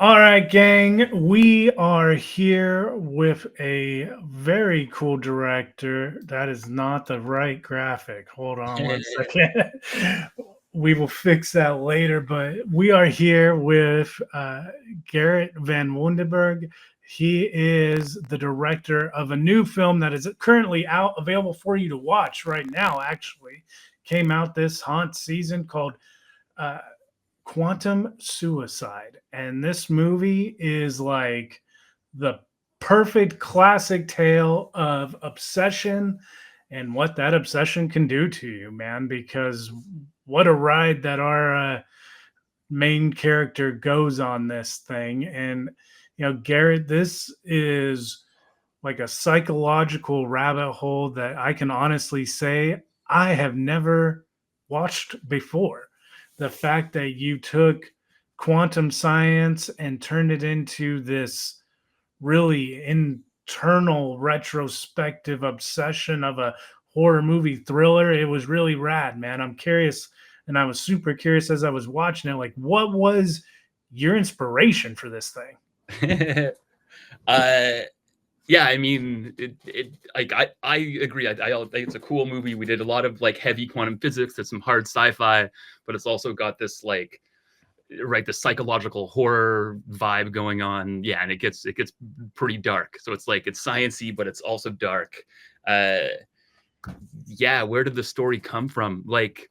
All right, gang. We are here with a very cool director. That is not the right graphic. Hold on one second. We will fix that later. But we are here with Gerrit Van Woudenberg. He is the director of a new film that is currently out, available for you to watch right now. Actually, came out this haunt season called uh, Quantum Suicide. And this movie is like the perfect classic tale of obsession and what that obsession can do to you, man. Because what a ride that our main character goes on this thing. And, Garrett, this is like a psychological rabbit hole that I can honestly say I have never watched before. The fact that you took quantum science and turned it into this really internal retrospective obsession of a horror movie thriller, it was really rad, man. I'm curious, and I was super curious as I was watching it, like, what was your inspiration for this thing? uh yeah, I mean, I agree. I think it's a cool movie. We did a lot of like heavy quantum physics. There's some hard sci-fi, but it's also got this like right the psychological horror vibe going on. Yeah, and it gets pretty dark. So it's like it's sciency, but it's also dark. Uh, yeah, where did the story come from? Like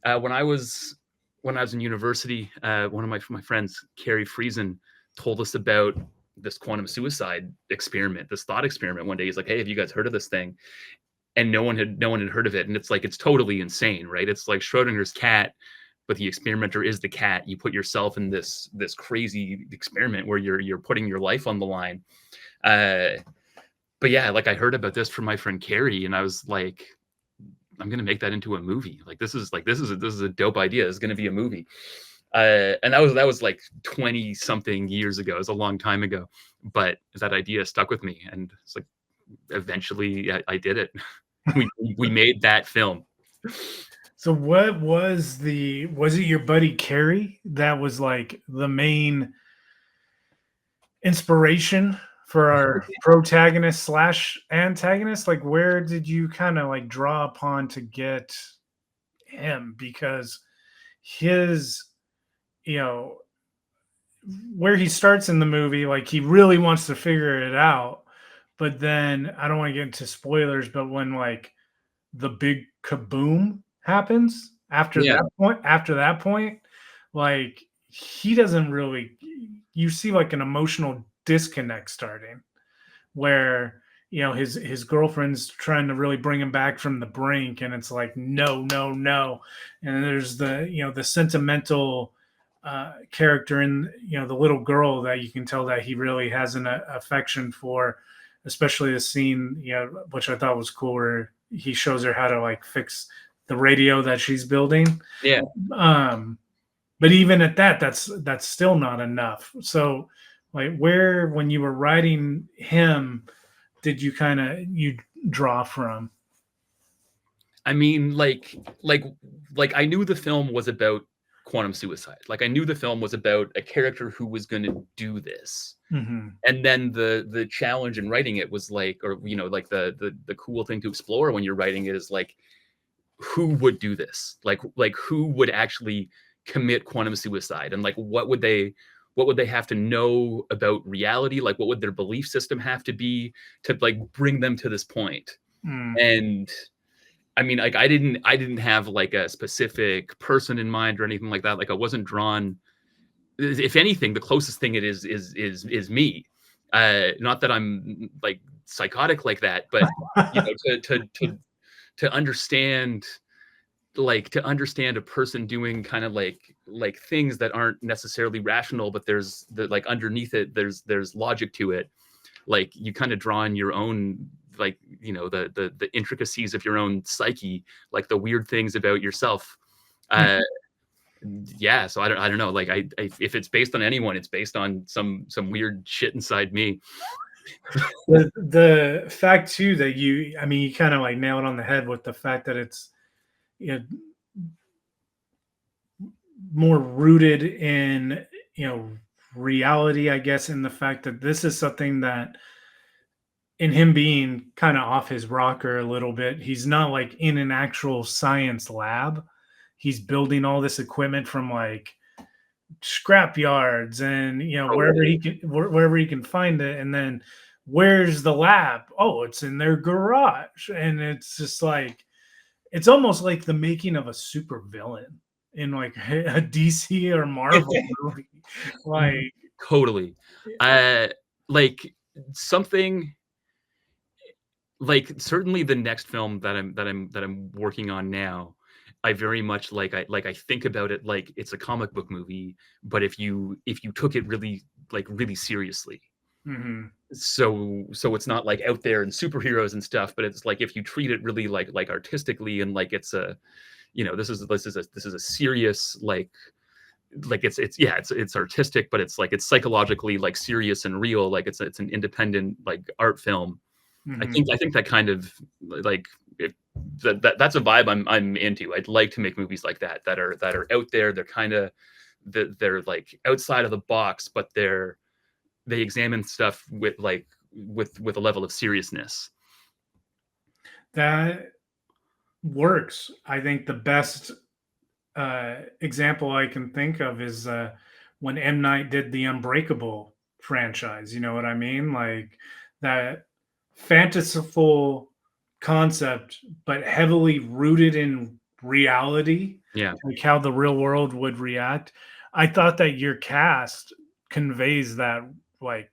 when I was in university, one of my friends, Carrie Friesen, told us about this quantum suicide experiment, this thought experiment. One day, he's like, "Hey, have you guys heard of this thing?" And no one had heard of it. And it's like it's totally insane, right? It's like Schrodinger's cat, but the experimenter is the cat. You put yourself in this crazy experiment where you're putting your life on the line. Uh, but yeah, like I heard about this from my friend Carrie, and I was like, I'm gonna make that into a movie. Like this is a dope idea. It's gonna be a movie. And that was like 20 something years ago. It was a long time ago, but that idea stuck with me, and it's like eventually I did it. we made that film. So what was it your buddy Carrie that was like the main inspiration for our protagonist slash antagonist? Like where did you kind of like draw upon to get him? Because his, you know, where he starts in the movie, like he really wants to figure it out. But then I don't want to get into spoilers, but when like the big kaboom happens Yeah. after that point, like he doesn't really, you see like an emotional disconnect starting where his girlfriend's trying to really bring him back from the brink, and it's like no, no, no. And then there's the sentimental character in the little girl that you can tell that he really has an affection for, especially the scene which I thought was cool where he shows her how to like fix the radio that she's building. Yeah. um but even at that, that's still not enough. So like where, when you were writing him, did you draw from? I mean, like I knew the film was about quantum suicide. Like I knew the film was about a character who was going to do this. Hmm. And then the challenge in writing it was like, or like the cool thing to explore when you're writing it is like, who would do this? Like who would actually commit quantum suicide? And like what would they have to know about reality? Like what would their belief system have to be to like bring them to this point? Mm. And I mean, like I didn't have like a specific person in mind or anything like that. Like I wasn't drawn. If anything, the closest thing it is me. Not that I'm like psychotic like that, but to understand, like to understand a person doing kind of like things that aren't necessarily rational, but there's the like underneath it, there's logic to it. Like you kind of draw in your own, like the intricacies of your own psyche, like the weird things about yourself. uh yeah, so I don't know, like if it's based on anyone, it's based on some weird shit inside me. The fact too that I mean, you kind of like nail it on the head with the fact that it's you know more rooted in reality, I guess, in the fact that this is something that, in him being kind of off his rocker a little bit, he's not like in an actual science lab. He's building all this equipment from like scrap yards and wherever Totally. he can wherever he can find it. And then where's the lab? Oh, it's in their garage. And it's just like, it's almost like the making of a super villain in like a DC or Marvel movie. Like, Totally. Uh, like something like certainly the next film that I'm working on now, I very much I think about it like it's a comic book movie, but if you took it really seriously. mhm, So it's not like out there and superheroes and stuff, but it's like if you treat it really like artistically and like it's a this is a serious it's yeah it's artistic, but it's like it's psychologically like serious and real, like it's an independent like art film. I mhm. think I think that kind of like it, that's a vibe I'm into. I'd like to make movies like that are out there. They're kind of they're like outside of the box, but they examine stuff with a level of seriousness. That works. I think the best example I can think of is when M. Night did the Unbreakable franchise. You know what I mean? Like that fanciful concept, but heavily rooted in reality, Yeah, like how the real world would react. I thought that your cast conveys that like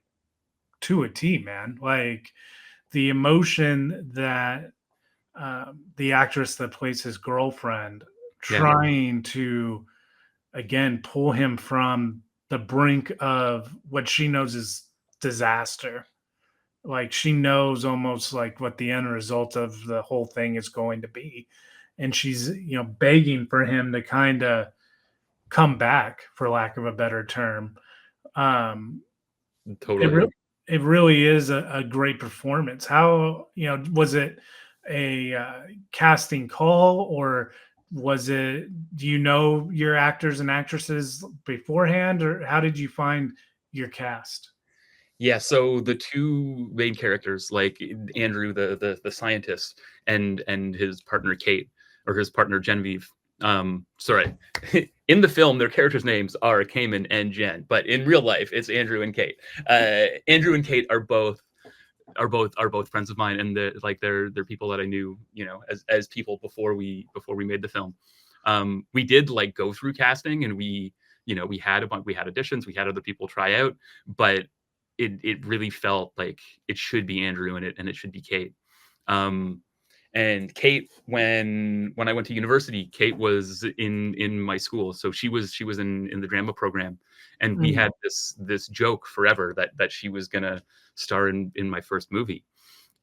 to a T, man. Like the emotion that the actress that plays his girlfriend yeah, trying to again pull him from the brink of what she knows is disaster. Like she knows almost like what the end result of the whole thing is going to be, and she's begging for him to kind of come back, for lack of a better term. um it totally. really it really is a great performance. How, was it a casting call, or was it, do you know your actors and actresses beforehand, or how did you find your cast? Yeah, so the two main characters, like Andrew, the scientist, and his partner Kate, or his partner Genevieve. Sorry, in the film, their characters' names are Cayman and Jen, but in real life, it's Andrew and Kate. Andrew and Kate are both friends of mine, and they're people that I knew, as people before we made the film. We did like go through casting, and we had auditions, we had other people try out, but it really felt like it should be Andrew and it should be Kate. Um, and Kate, when I went to university, Kate was in my school, so she was in the drama program, and we Mm, had this joke forever that she was gonna star in my first movie.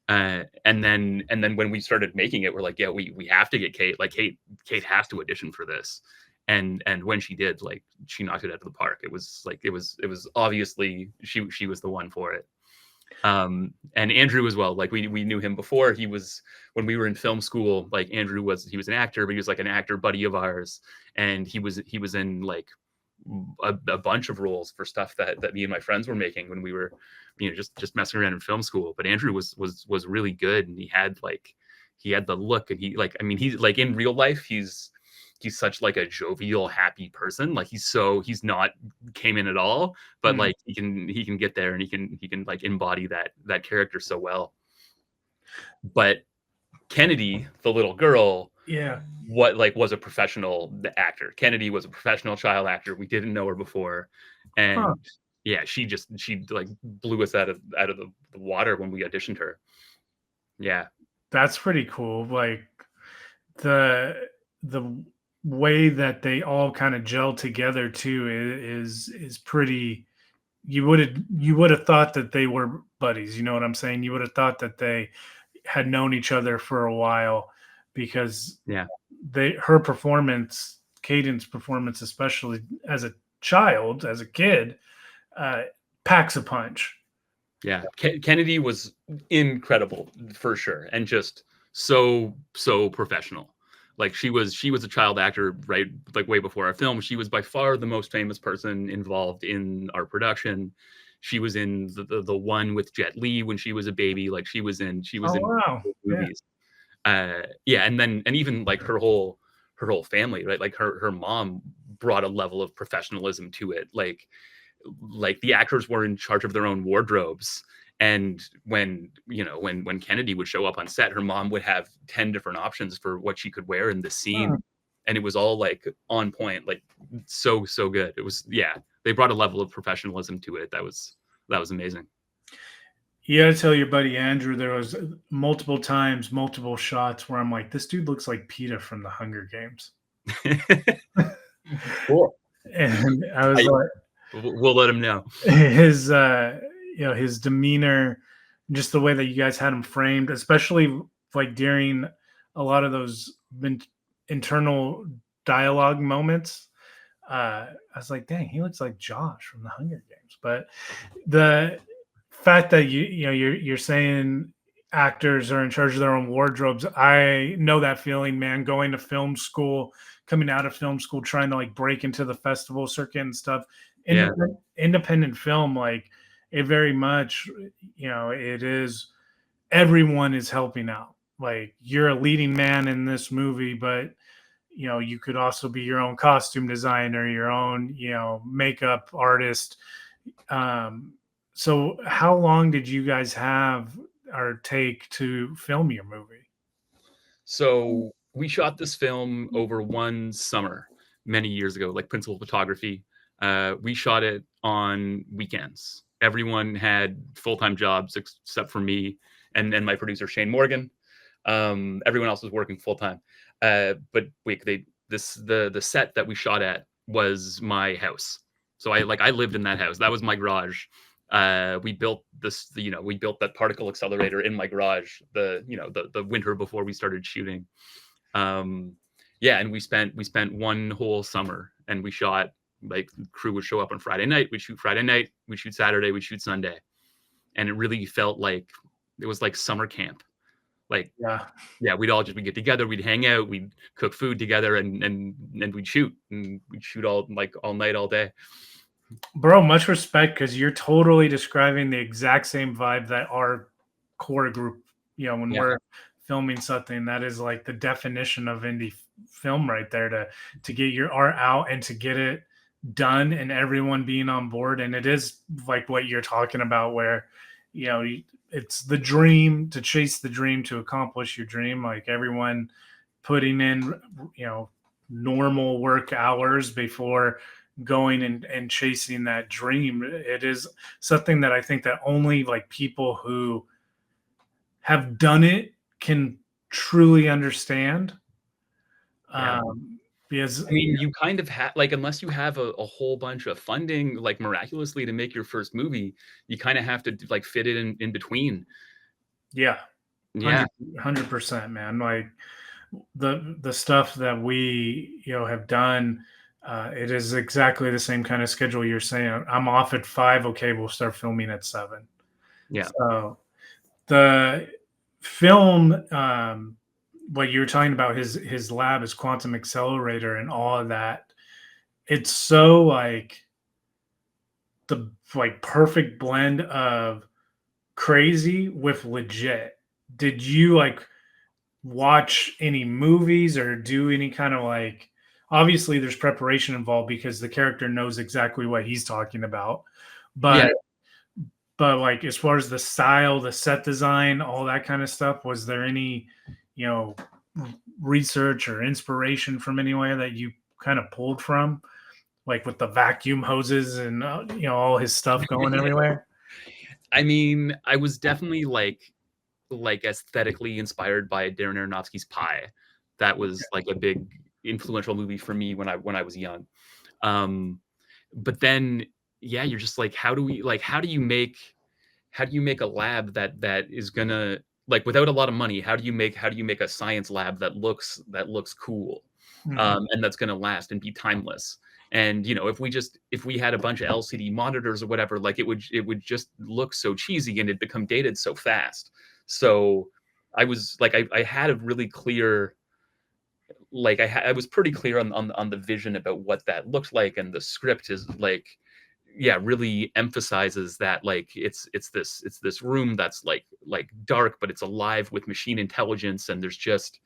And then when we started making it, we're like, yeah, we have to get Kate. Like Kate has to audition for this. And when she did, like she knocked it out of the park. It was like it was obviously she was the one for it. And Andrew as well. Like we knew him before. He was when we were in film school. Like Andrew he was an actor, but he was like an actor buddy of ours, and he was in like a bunch of roles for stuff that me and my friends were making when we were, just messing around in film school. But Andrew was really good, and he had the look, and he's like in real life, he's such like a jovial, happy person. Like he's not came in at all, but mm. like he can get there, and he can like embody that character so well. But Kennedy, the little girl, Yeah. was a professional actor. Kennedy was a professional child actor. We didn't know her before, Huh. and yeah, she like blew us out of the water when we auditioned her. Yeah, That's pretty cool. Like the way that they all kind of gel together too is pretty. You would have thought that they were buddies. You know what I'm saying? You would have thought that they had known each other for a while, because yeah, her performance, Caden's performance, especially as a child, as a kid, uh, packs a punch. yeah. Kennedy was incredible for sure, and just so professional. Like she was a child actor, right? Like way before our film. She was by far the most famous person involved in our production. She was in the one with Jet Li when she was a baby. Like she was Oh in wow. Yeah. movies. Yeah, and even like her whole family, right? Like her mom brought a level of professionalism to it. Like the actors were in charge of their own wardrobes, and when Kennedy would show up on set, her mom would have 10 different options for what she could wear in the Hmm. scene, and it was all like on point, like so good. It was, yeah, they brought a level of professionalism to it that was amazing. You gotta tell your buddy Andrew there was multiple times, multiple shots where I'm like, this dude looks like Peeta from the Hunger Games. Cool. And I was I like, we'll let him know. his his demeanor, just the way that you guys had him framed, especially like during a lot of those internal dialogue moments. I was like, dang, he looks like Josh from the Hunger Games. But the fact that you're saying actors are in charge of their own wardrobes, I know that feeling, man. Going to film school, coming out of film school, trying to like break into the festival circuit and stuff. Yeah, Independent film, like it very much, it is, everyone is helping out. Like you're a leading man in this movie, but you could also be your own costume designer, your own makeup artist. So how long did you guys have or take to film your movie? so we shot this film over one summer many years ago, like principal photography. We shot it on weekends. Everyone had full-time jobs except for me and my producer Shane Morgan. Everyone else was working full-time. But wait, the set that we shot at was my house. So I lived in that house. That was my garage. We built we built that particle accelerator in my garage the winter before we started shooting. um yeah, and we spent one whole summer, and we shot, like, the crew would show up on Friday night, we'd shoot Friday night, we'd shoot Saturday, we'd shoot Sunday. And it really felt like it was like summer camp. Like, Yeah. yeah, we'd get together, we'd hang out, we'd cook food together, and we'd shoot all night, all day. Bro, much respect, because you're totally describing the exact same vibe that our core group, when Yeah, we're filming something, that is like the definition of indie film right there, to get your art out and to get it done and everyone being on board. And it is like what you're talking about, where, it's the dream, to chase the dream, to accomplish your dream, like everyone putting in, you know, normal work hours before going and chasing that dream. It is something that I think that only like people who have done it can truly understand. yeah. Because I mean, you kind of have, like, unless you have a whole bunch of funding, like, miraculously to make your first movie, you kinda have to, like, fit it in between. yeah, Yeah, 100%, man. Like the stuff that we have done, it is exactly the same kind of schedule you're saying. I'm off at 5. Okay, we'll start filming at 7. yeah, So the film, what you were talking about, his lab, his quantum accelerator, and all of that. It's so like the like perfect blend of crazy with legit. Did you like watch any movies or do any kind of like, obviously there's preparation involved because the character knows exactly what he's talking about, yeah. but like as far as the style, the set design, all that kind of stuff, was there any you know research or inspiration from anywhere that you kind of pulled from, like with the vacuum hoses and all his stuff going everywhere? I mean, I was definitely, like, aesthetically inspired by Darren Aronofsky's Pi. That was, like, a big influential movie for me when I was young. Um, but then, yeah, you're just like, how do you make a lab that is gonna, like, without a lot of money, how do you make a science lab that looks cool, Mhm. and that's gonna last and be timeless? And if we had a bunch of LCD monitors or whatever, like, it would just look so cheesy, and it'd become dated so fast. So I was like, I had a really clear like I was pretty clear on the vision about what that looked like, and the script is like, yeah, really emphasizes that, like it's this room that's like dark, but it's alive with machine intelligence, and there's just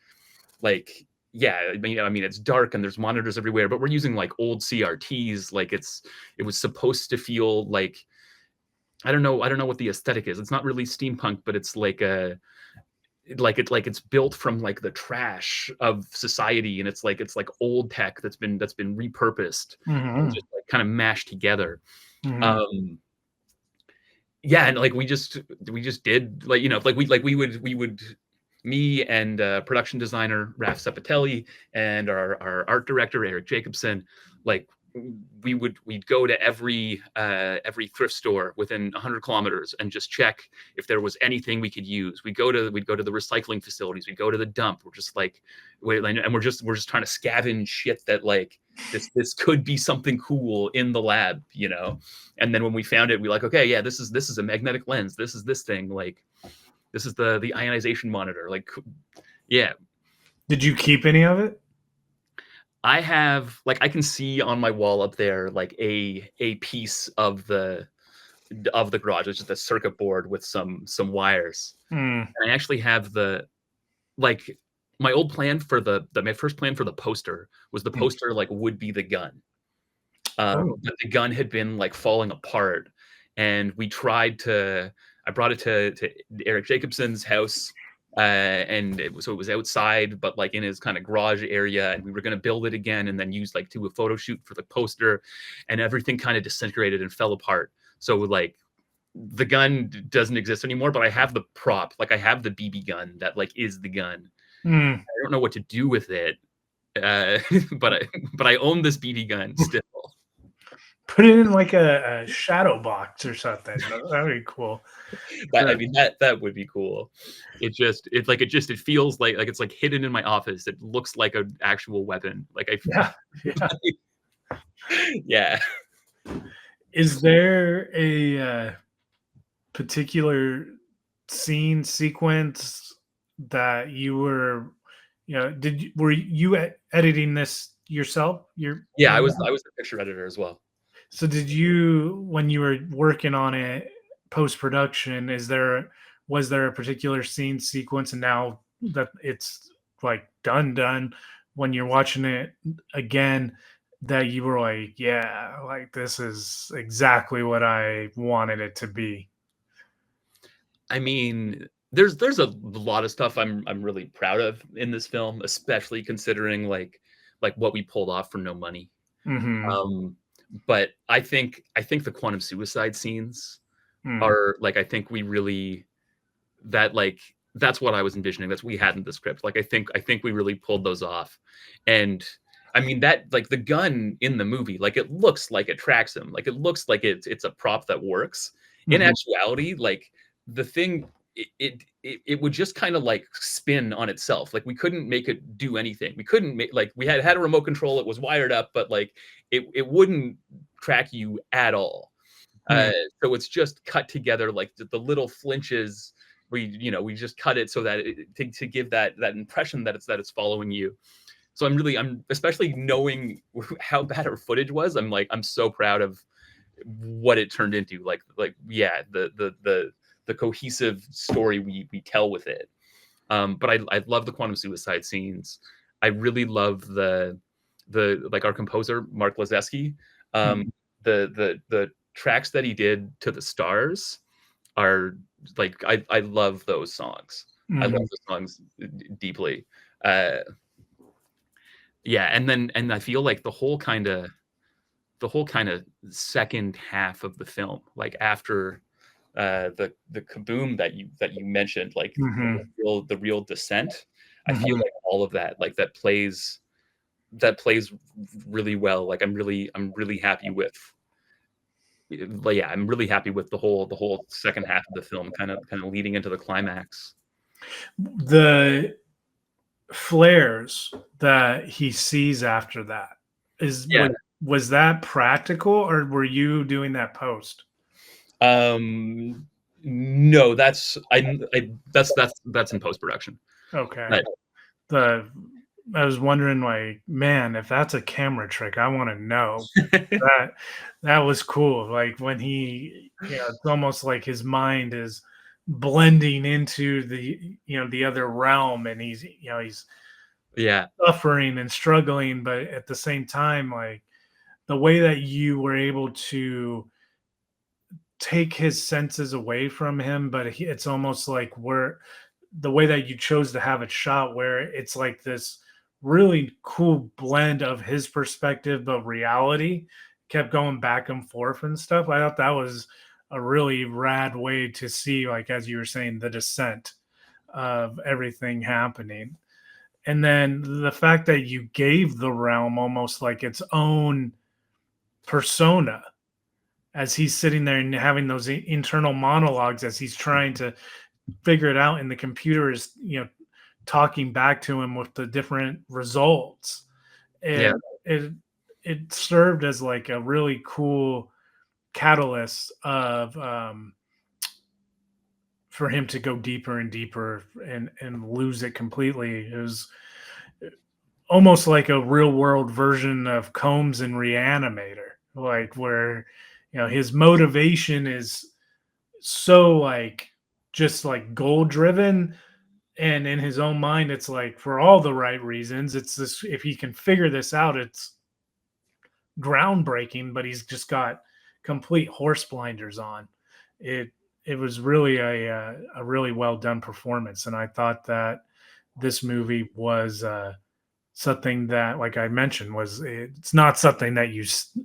like, yeah, I mean it's dark and there's monitors everywhere, but we're using like old CRTs. Like it was supposed to feel like, I don't know what the aesthetic is. It's not really steampunk, but it's like a it's built from like the trash of society, and it's like old tech that's been repurposed and Hmm. just like kind of mashed together. Hmm. Um yeah, and like we just did, like, we would me and production designer Raf Sepatelli and our art director Eric Jacobson, like we'd go to every thrift store within 100 kilometers and just check if there was anything we could use. We'd go to the recycling facilities, we'd go to the dump. We're just like, wait, and we're just trying to scavenge shit that like this could be something cool in the lab. And then when we found it, we like, okay, yeah, this is a magnetic lens, this is this thing, like this is the ionization monitor, like, yeah. Did you keep any of it? I have, like, I can see on my wall up there like a piece of the garage. It's just a circuit board with some wires. Mm. And I actually have like my old plan for my first plan for the poster was the poster like would be the gun. Oh. But the gun had been like falling apart, and I brought it to Eric Jacobson's house, and so it was outside, but like in his kind of garage area, and we were going to build it again, and then use like do a photo shoot for the poster, and everything kind of disintegrated and fell apart. So like the gun doesn't exist anymore, but I have the prop, like I have the BB gun that like is the gun. Mm. I don't know what to do with it, uh, but I own this BB gun still. Put it in like a shadow box or something. That would be cool. I mean, that would be cool. It feels like it's like hidden in my office. It looks like an actual weapon. Like Yeah. Yeah. yeah. Is there a particular scene sequence that you were, were you editing this yourself? Yeah, I was the picture editor as well. So did you, when you were working on it post production, was there a particular scene sequence, and now that it's like done, when you're watching it again, that you were like, yeah, like this is exactly what I wanted it to be? I mean, there's a lot of stuff I'm really proud of in this film, especially considering like what we pulled off for no money. Mm-hmm. Um, but I think the quantum suicide scenes Mm. are like, I think we really, that like that's what I was envisioning. That's what we had in the script. Like I think we really pulled those off. And I mean that, like the gun in the movie, like it looks like it tracks him. Like it looks like it's a prop that works. In Mhm. actuality, like the thing, it would just kind of like spin on itself. Like we couldn't make it do anything. We couldn't make, like we had a remote control, it was wired up, but like it wouldn't track you at all. Uh, Mm. so it's just cut together, like the little flinches. We just cut it so that to give that impression that it's following you. So I'm especially knowing how bad our footage was. I'm so proud of what it turned into. Like yeah, the cohesive story we tell with it. But I love the quantum suicide scenes. I really love the like our composer Mark Lazeski. Um, Mhm. the tracks that he did to the stars are like, I love those songs. I love Mhm. the songs deeply. Uh, yeah, and I feel like the whole kind of second half of the film, like after the kaboom that you mentioned, like Mhm. the real descent. I feel Mhm. like all of that, like that plays really well. Like I'm really happy with, but yeah, I'm really happy with the whole second half of the film, kind of leading into the climax. The flares that he sees after that is Yeah. was that practical, or were you doing that post? Um, no, that's in post production. Okay. Right. The I was wondering, like, man, if that's a camera trick, I want to know. That that was cool. Like when he, it's almost like his mind is blending into the, the other realm, and he's Yeah, suffering and struggling, but at the same time, like the way that you were able to take his senses away from him, but it's almost like we're the way that you chose to have it shot, where it's like this really cool blend of his perspective, but reality kept going back and forth and stuff. I thought that was a really rad way to see, like, as you were saying, the descent of everything happening. And then the fact that you gave the realm almost like its own persona, as he's sitting there and having those internal monologues as he's trying to figure it out, and the computer is, talking back to him with the different results. yeah, It it served as like a really cool catalyst of, for him to go deeper and deeper and lose it completely. It was almost like a real world version of Combs and Reanimator, like where, his motivation is so like just like goal driven, and in his own mind it's like for all the right reasons. It's this, if he can figure this out, it's groundbreaking, but he's just got complete horse blinders on. It it was really a really well done performance, and I thought that this movie was, something that, like I mentioned, was, it's not something that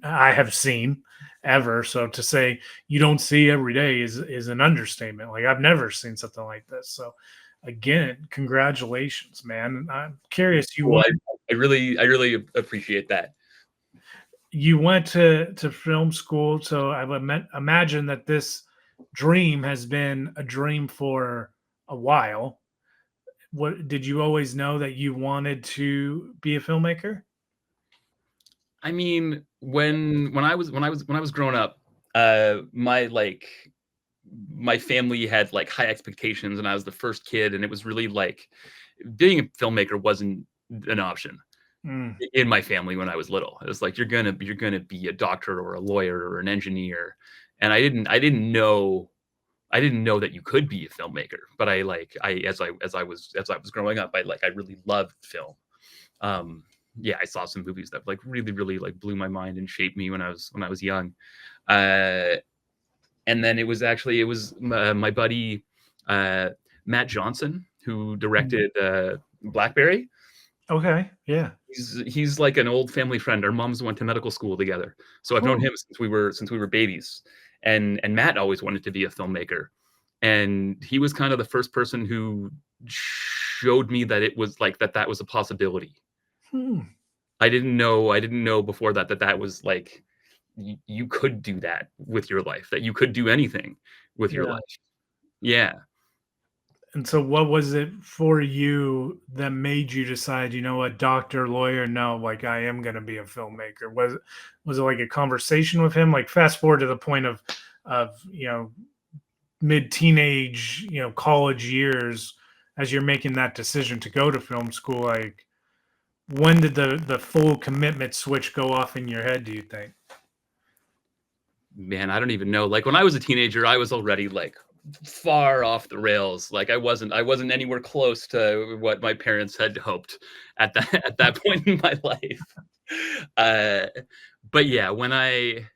I have seen ever. So to say you don't see every day is an understatement. Like I've never seen something like this. So again, congratulations, man. I'm curious. cool. I really appreciate that. You went to film school, so I would imagine that this dream has been a dream for a while. What did you always know that you wanted to be a filmmaker? I mean, when I was growing up, my family had like high expectations, and I was the first kid, and it was really like being a filmmaker wasn't an option Mm, in my family when I was little. It was like you're gonna be a doctor or a lawyer or an engineer, and I didn't know that you could be a filmmaker. But I as I was growing up, I really loved film. Um, yeah, I saw some movies that like really really like blew my mind and shaped me when I was young. Uh, and then it was my buddy uh, Matt Johnson who mm. directed Blackberry. Okay, yeah. He's like an old family friend. Our moms went to medical school together, so I've known Cool. him since we were babies. And Matt always wanted to be a filmmaker, and he was kind of the first person who showed me that it was like that was a possibility. Hmm. I didn't know before that was like you could do that with your life, that you could do anything with your Yeah. life. Yeah. And so what was it for you that made you decide, you know what, doctor, lawyer, no, like I am gonna be a filmmaker? Was it like a conversation with him? Like fast forward to the point of mid teenage, college years, as you're making that decision to go to film school, like when did the full commitment switch go off in your head, do you think? Man, I don't even know. Like when I was a teenager, I was already like far off the rails. Like I wasn't anywhere close to what my parents had hoped at that at that point in my life. Uh, but yeah, when I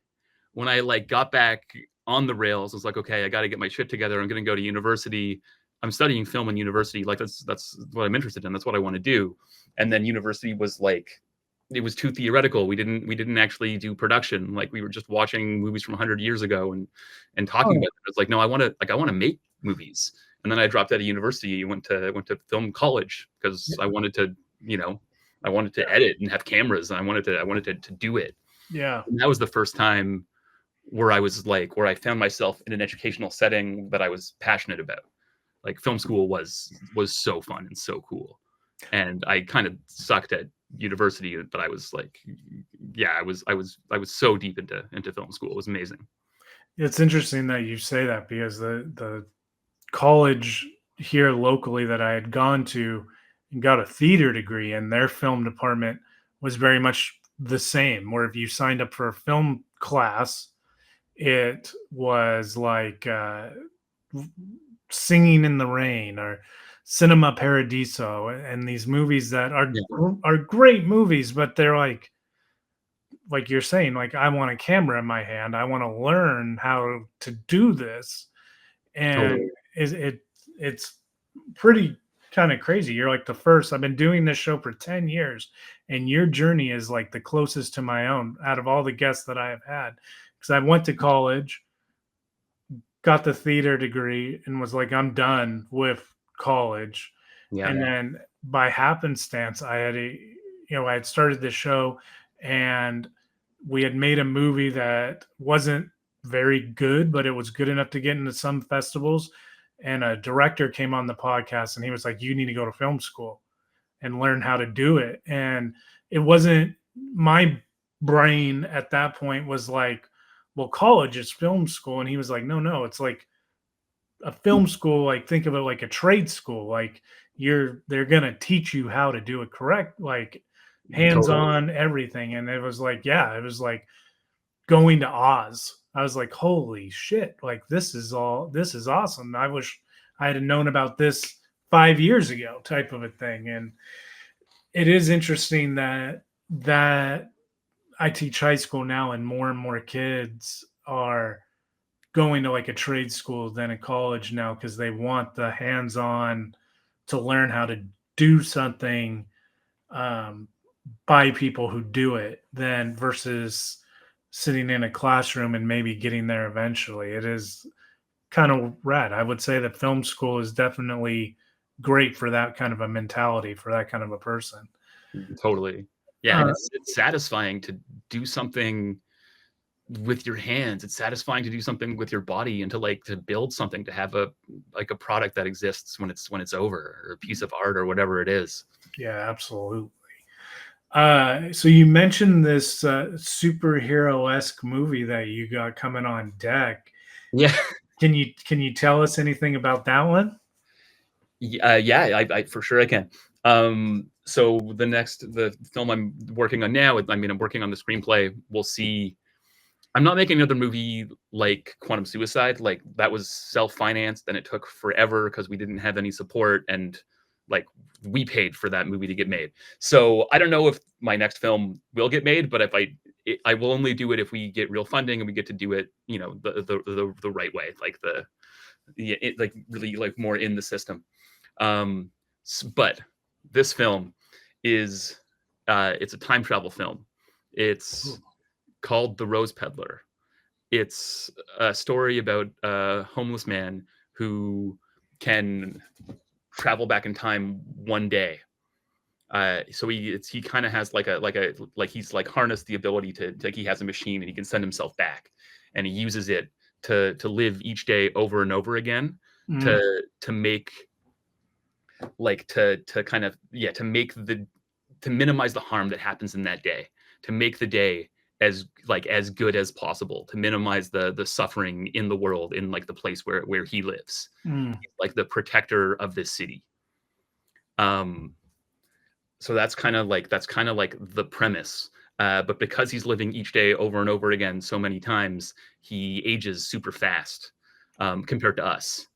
like got back on the rails, I was like, okay, I got to get my shit together. I'm going to go to university. I'm studying film in university. Like that's what I'm interested in. That's what I want to do. And then university was like, it was too theoretical. We didn't actually do production. Like we were just watching movies from 100 years ago and talking about Oh, it. It's like, no, I want to make movies. And then I dropped out of university, went to film college because I wanted to, you know, I wanted to edit and have cameras, and I wanted to do it. yeah. And that was the first time where I found myself in an educational setting that I was passionate about. Like film school was so fun and so cool. And I kind of sucked at university, but I was like, yeah, I was so deep into film school. It was amazing. It's interesting that you say that because the college here locally that I had gone to, and got a theater degree, and their film department was very much the same. Where if you signed up for a film class, it was like Singing in the Rain or Cinema Paradiso, and these movies that Yeah. are great movies, but they're like you're saying, like, I want a camera in my hand. I want to learn how to do this. And Totally. it's pretty kind of crazy. You're like the first. I've been doing this show for 10 years, and your journey is like the closest to my own out of all the guests that I have had. Because I went to college, got the theater degree, and was like, I'm done with college. Yeah. And then by happenstance, I had started this show, and we had made a movie that wasn't very good, but it was good enough to get into some festivals. And a director came on the podcast, and he was like, you need to go to film school and learn how to do it. And it wasn't my brain at that point was like, well, college is film school. And he was like, no, no, it's like a film school. Like, think of it like a trade school. Like, they're going to teach you how to do it correct, like hands Totally. on everything. And it was like, yeah, it was like going to Oz. I was like, holy shit, like this is awesome. I wish I had known about this 5 years ago, type of a thing. And it is interesting that I teach high school now, and more kids are going to like a trade school than a college now because they want the hands-on to learn how to do something um, by people who do it than versus sitting in a classroom and maybe getting there eventually. It is kind of rad. I would say that film school is definitely great for that kind of a mentality, for that kind of a person. Totally. Yeah, and Uh, it's satisfying to do something with your hands. It's satisfying to do something with your body and to like to build something, to have a like a product that exists when it's over, or a piece of art or whatever it is. yeah, absolutely. So you mentioned this superhero-esque movie that you got coming on deck. Yeah. Can you tell us anything about that one? Yeah, I for sure I can. So the film I'm working on now, I mean, I'm working on the screenplay. We'll see. I'm not making another movie like Quantum Suicide. Like that was self-financed, and it took forever because we didn't have any support, and like we paid for that movie to get made. So I don't know if my next film will get made, but if I will only do it if we get real funding and we get to do it, the right way, like like really like more in the system. But this film is it's a time travel film. It's called The Rose Peddler. It's a story about a homeless man who can travel back in time one day. So he kind of has like he's like harnessed the ability to like he has a machine and he can send himself back, and he uses it to live each day over and over again Mm, to make like to kind of yeah to minimize the harm that happens in that day, to make the day as good as possible, to minimize the suffering in the world, in like the place where he lives. mm. He's like the protector of this city. um so that's kind of like the premise. But because he's living each day over and over again so many times, he ages super fast compared to us.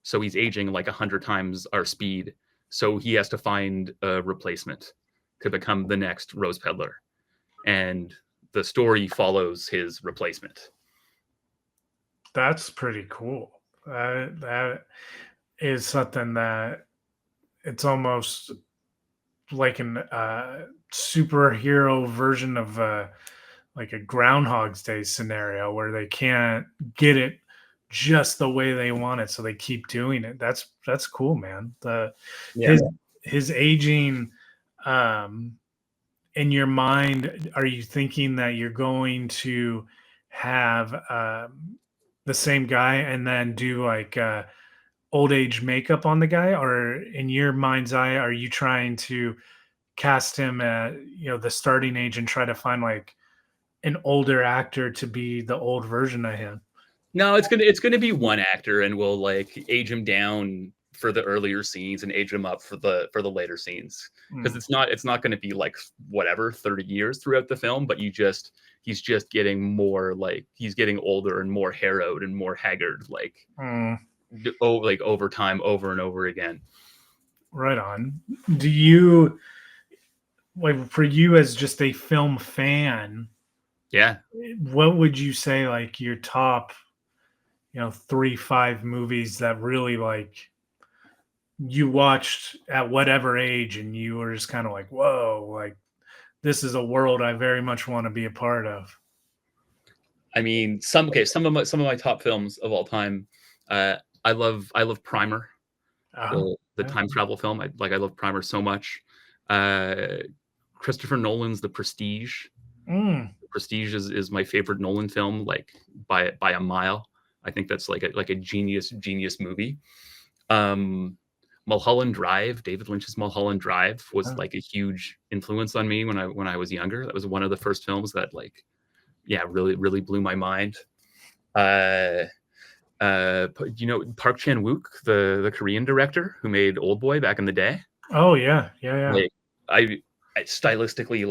So he's aging like 100 times our speed. So he has to find a replacement to become the next Rose Peddler, and the story follows his replacement. That's pretty cool. That is something that it's almost like an superhero version of like a Groundhog's Day scenario where they can't get it just the way they want it, so they keep doing it. That's cool, man. The Yeah. his his aging um in your mind, are you thinking that you're going to have the same guy and then do like old age makeup on the guy, or in your mind's eye, are you trying to cast him at the starting age and try to find like an older actor to be the old version of him? No, it's gonna be one actor, and we'll like age him down for the earlier scenes and age them up for the later scenes, because Mm, it's not going to be like whatever 30 years throughout the film, but he's just getting more like he's getting older and more harrowed and more haggard, mm, like over time, over and over again. right on. Do you like for you as just a film fan? Yeah. What would you say like your top, 3, 5 movies that really like you watched at whatever age and you were just kind of like, whoa, like this is a world I very much want to be a part of. I mean, some of my top films of all time. Uh, I love Primer, Uh-huh. the Yeah. time travel film. I love Primer so much. Uh, Christopher Nolan's The Prestige. Mm, Prestige is my favorite Nolan film, like by a mile. I think that's like a genius movie. Um, Mulholland Drive, David Lynch's Mulholland Drive was uh, like a huge influence on me when I was younger. That was one of the first films that like yeah really blew my mind. Uh, Park Chan Wook, the Korean director who made Old Boy back in the day. oh yeah, yeah, yeah. Like I stylistically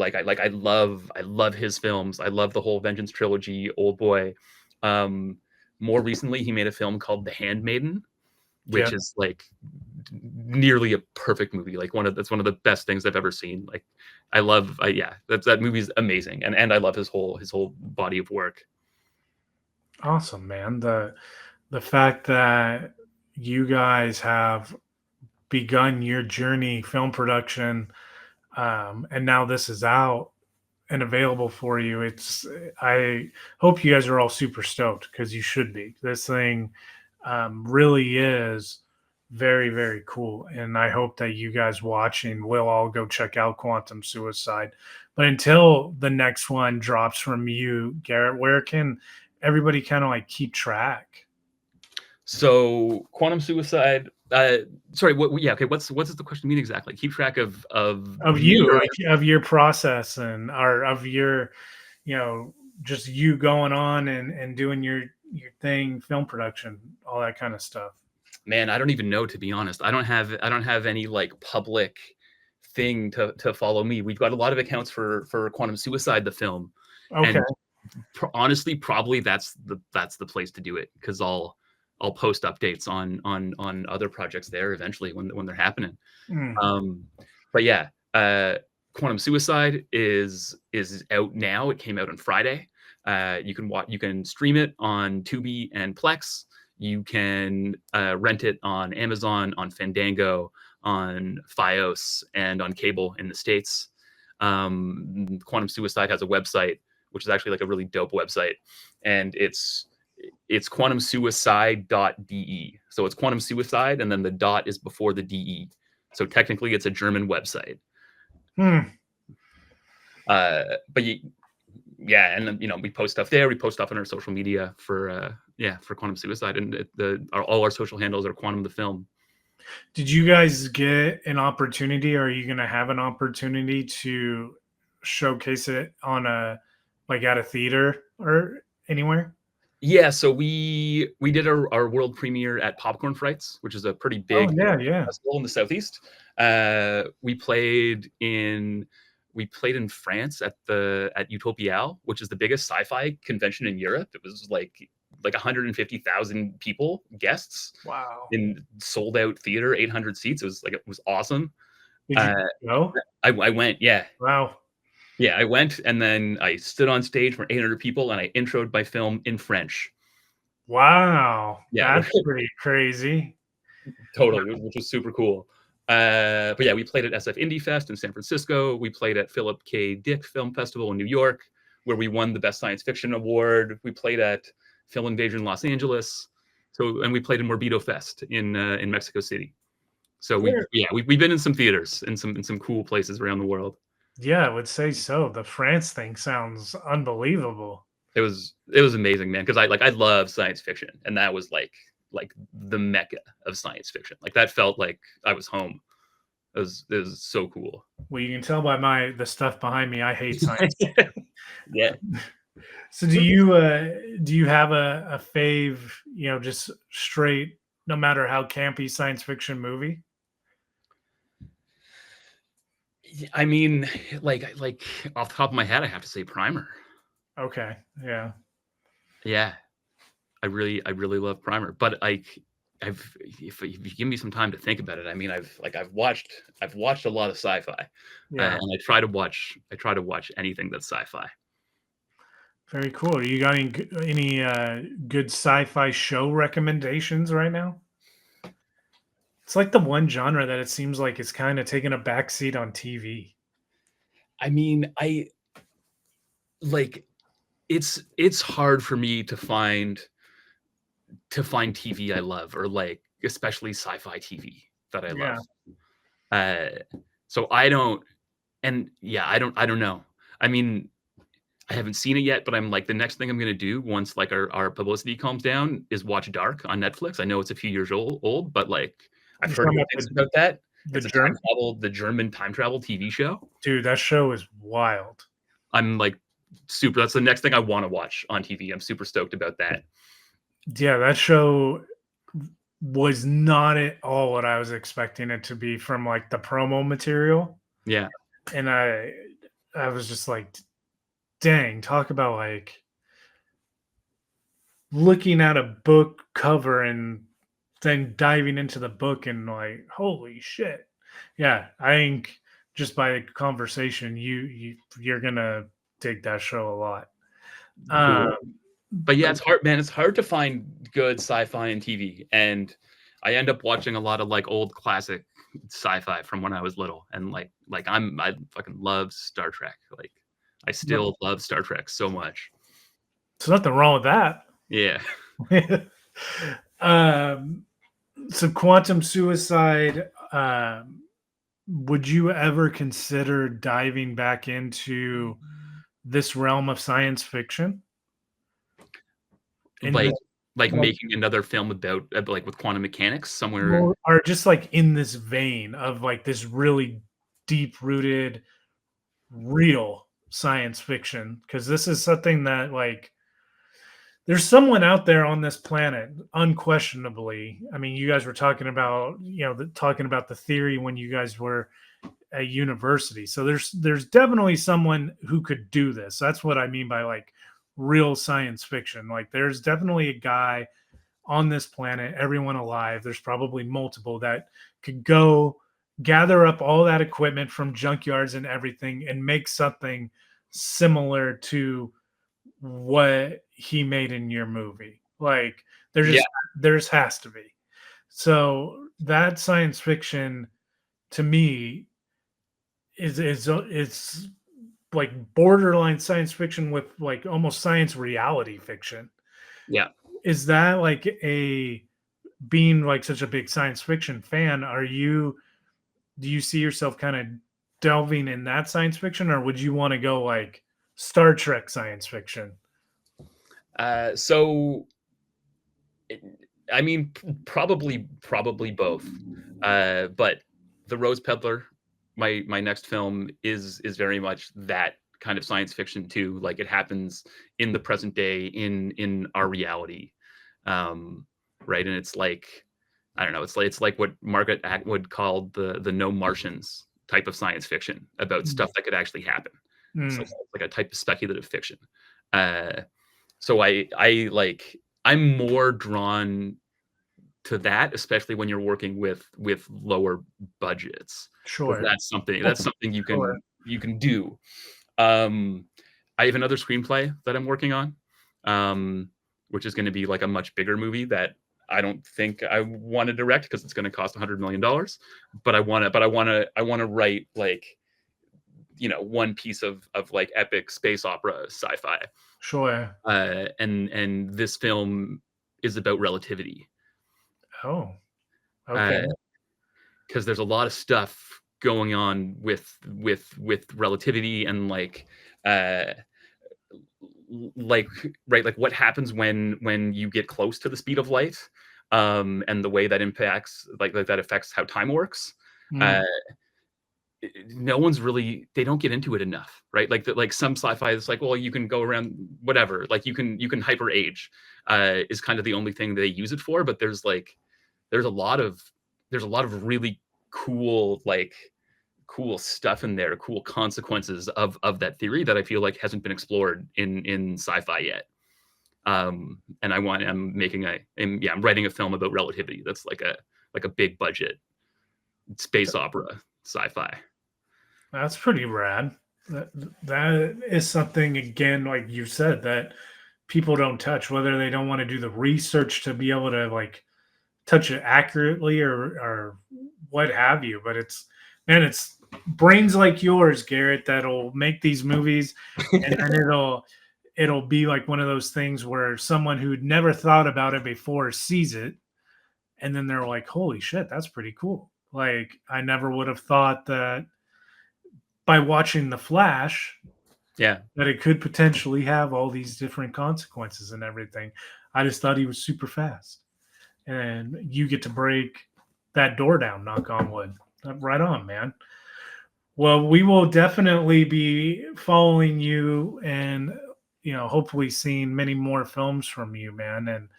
I love his films. I love the whole Vengeance trilogy, Old Boy. Um, More recently, he made a film called The Handmaiden, Yeah. which is like nearly a perfect movie. Like that's one of the best things I've ever seen. Like yeah, that movie's amazing, and I love his whole body of work. Awesome, man. The fact that you guys have begun your journey film production, and now this is out and available for you. I hope you guys are all super stoked because you should be. This thing really is very, very cool. And I hope that you guys watching will all go check out Quantum Suicide. But until the next one drops from you, Garrett, where can everybody kind of like keep track So Quantum Suicide. Sorry, yeah, okay. What's the question mean exactly? Keep track of of me you, or like of your process and or of your, you know, just you going on and doing your thing, film production, all that kind of stuff. man? I don't even know, to be honest. I don't have any like public thing to follow me. We've got a lot of accounts for Quantum Suicide, the film, Okay. and honestly, probably that's the place to do it, because I'll post updates on other projects there eventually when they're happening. Mm. Um, but yeah, Quantum Suicide is out now. It came out on Friday. You can stream it on Tubi and Plex. You can rent it on Amazon, on Fandango, on FiOS, and on cable in the States. Quantum Suicide has a website, which is actually like a really dope website, and it's quantumsuicide.de. So it's quantum suicide, and then the dot is before the de. So technically, it's a German website. Hmm. But yeah, and then we post stuff there. We post stuff on our social media for Quantum Suicide, and all our social handles are Quantum the Film. Did you guys get an opportunity? Or are you going to have an opportunity to showcase it on a like at a theater or anywhere? Yeah, so we did our world premiere at Popcorn Frights, which is a pretty Oh big yeah, yeah. festival in the southeast. We played in France at Utopial, which is the biggest sci-fi convention in Europe. It was like 150,000 people, guests, Wow. in sold out theater, 800 seats. It was awesome. Did you Uh, go? I went, yeah. Wow. Yeah, I went, and then I stood on stage for 800 people and I introed my film in French. Wow. Yeah, That's pretty crazy. totally, which was super cool. But yeah, we played at SF Indie Fest in San Francisco. We played at Philip K. Dick Film Festival in New York, where we won the Best Science Fiction Award. We played at Film Invasion Los Angeles. And we played in Morbito Fest in Mexico City. So There- we've been in some theaters in some cool places around the world. Yeah, I would say so. The France thing sounds unbelievable. It was amazing, man, because I love science fiction, and that was like the mecca of science fiction. Like that felt like I was home. It was so cool. Well, you can tell by the stuff behind me, I hate science. Yeah. So do you have a fave, just straight no matter how campy science fiction movie? I mean, like off the top of my head, I have to say Primer. Okay, yeah. Yeah, I really love Primer, but like if you give me some time to think about it, I mean, I've watched a lot of sci-fi, Yeah, and I try to watch anything that's sci-fi. very cool. You got any good sci-fi show recommendations right now? It's like the one genre that it seems like is kind of taking a backseat on TV. I mean, I like it's hard for me to find TV I love, or like especially sci-fi TV that I love. Yeah, Uh, so I don't, and yeah, I don't know. I mean, I haven't seen it yet, but I'm like the next thing I'm gonna do once like our publicity calms down is watch Dark on Netflix. I know it's a few years old, but like I've you're heard talking good about things about that. the It's germ, the German time travel TV show. dude. That show is wild. I'm like super. That's the next thing I want to watch on TV. I'm super stoked about that. Yeah, that show was not at all what I was expecting it to be from like the promo material, Yeah, and I was just like, dang, talk about like looking at a book cover and then diving into the book and like, holy shit. Yeah, I think just by the conversation, you're gonna dig that show a lot. cool. Um, But yeah, but it's hard, man. It's hard to find good sci-fi and TV, and I end up watching a lot of like old classic sci-fi from when I was little, and I fucking love Star Trek. Like I no, still love Star Trek so much. there's nothing wrong with that. Yeah. um, so quantum suicide. Would you ever consider diving back into this realm of science fiction? In like the like like, making another film about like with quantum mechanics somewhere. well, or just like in this vein of like this really deep rooted, real science fiction? Because this is something that like there's someone out there on this planet, unquestionably. I mean, you guys were talking about, talking about the theory when you guys were at university. So there's definitely someone who could do this. That's what I mean by like real science fiction. Like there's definitely a guy on this planet, everyone alive, there's probably multiple that could go gather up all that equipment from junkyards and everything and make something similar to what he made in your movie. Like Yeah, there's has to be. So that science fiction to me is like borderline science fiction with like almost science reality fiction. yeah. Is that like a being like such a big science fiction fan, do you see yourself kind of delving in that science fiction, or would you want to go like Star Trek science fiction? So I mean, probably both. But The Rose Peddler, my next film is very much that kind of science fiction too. Like it happens in the present day, in our reality, um, right? And it's like I don't know. It's like what Margaret Atwood called the No Martians type of science fiction about Mm, stuff that could actually happen. So mm, it's like a type of speculative fiction. Uh, so I'm more drawn to that, especially when you're working with lower budgets, because sure, that's something sure, you can do. Um, I have another screenplay that I'm working on, um, which is going to be like a much bigger movie that I don't think I want to direct because it's going to cost $100 million. But I want to write like one piece of like epic space opera sci-fi, sure. and this film is about relativity. Oh, okay, Uh, because there's a lot of stuff going on with relativity and uh like right, like what happens when you get close to the speed of light, and the way that impacts like that affects how time works. uh mm, no one's really, they don't get into it enough, right? Like some sci-fi is like, well, you can go around whatever, like you can hyper age, is kind of the only thing they use it for, but there's like there's a lot of really cool cool stuff in there, cool consequences of that theory that I feel like hasn't been explored in sci-fi yet. And I'm writing a film about relativity that's like a big budget space opera sci-fi. That's pretty rad. That that is something, again, like you said, that people don't touch, whether they don't want to do the research to be able to like touch it accurately or what have you. But it's, man, it's brains like yours, Garrett, that'll make these movies, and then it'll be like one of those things where someone who'd never thought about it before sees it, and then they're like, "Holy shit, that's pretty cool!" Like I never would have thought that by watching The Flash Yeah, that it could potentially have all these different consequences and everything. I just thought he was super fast. And you get to break that door down, knock on wood. Right on, man. Well, we will definitely be following you and, hopefully seeing many more films from you, man. And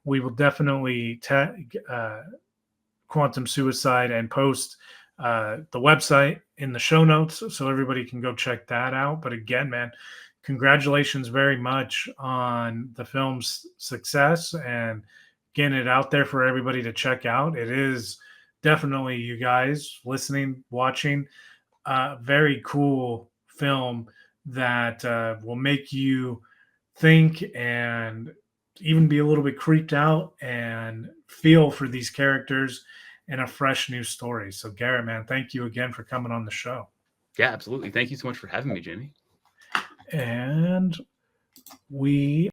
we will definitely Quantum Suicide and post the website in the show notes so everybody can go check that out. But again, man, congratulations very much on the film's success and getting it out there for everybody to check out. It is definitely, you guys listening, watching, very cool film that will make you think and even be a little bit creeped out and feel for these characters in a fresh new story. So, Garrett, man, thank you again for coming on the show. yeah, absolutely. Thank you so much for having me, Jamie. And we